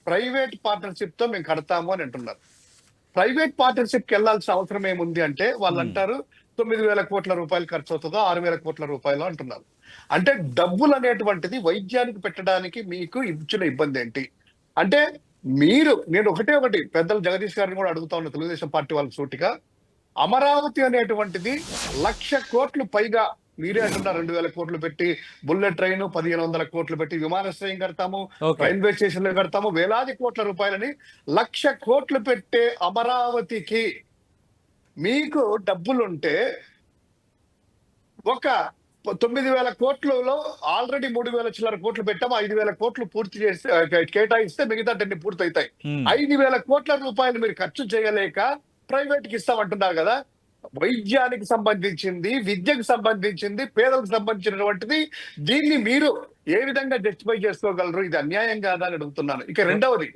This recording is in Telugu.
ప్రైవేట్ పార్ట్నర్షిప్ తో మేము కడతాము అని అంటున్నారు. ప్రైవేట్ పార్ట్నర్షిప్ కి వెళ్లాల్సిన అవసరం ఏముంది అంటే వాళ్ళు అంటారు 9,000 కోట్ల రూపాయలు ఖర్చు అవుతుందో 6,000 కోట్ల రూపాయలు అంటున్నారు. అంటే డబ్బులు అనేటువంటిది వైద్యానికి పెట్టడానికి మీకు ఇచ్చిన ఇబ్బంది ఏంటి అంటే నేను ఒకటి పెద్దలు జగదీష్ గారిని కూడా అడుగుతా ఉన్నా, తెలుగుదేశం పార్టీ వాళ్ళకి సూటిగా, అమరావతి అనేటువంటిది 1,00,000 కోట్లు పైగా మీరే అంటున్నారు 2,000 కోట్లు పెట్టి బుల్లెట్ ట్రైన్, 1,500 కోట్లు పెట్టి విమానాశ్రయం కడతాము, రైల్వే స్టేషన్లు కడతాము, వేలాది కోట్ల రూపాయలని 1,00,000 కోట్లు పెట్టే అమరావతికి మీకు డబ్బులుంటే ఒక 9,000 కోట్లలో ఆల్రెడీ 3,000 చిల్లర కోట్లు పెట్టాము, 5,000 కోట్లు పూర్తి చేస్తే కేటాయిస్తే మిగతా అన్ని పూర్తవుతాయి. 5,000 కోట్ల రూపాయలు మీరు ఖర్చు చేయలేక ప్రైవేట్ కి ఇస్తామంటున్నారు కదా. వైద్యానికి సంబంధించింది, విద్యకు సంబంధించింది, పేదలకు సంబంధించినటువంటిది, దీన్ని మీరు ఏ విధంగా జస్టిఫై చేసుకోగలరు? ఇది అన్యాయం కాదా అని అడుగుతున్నాను. ఇక రెండవది,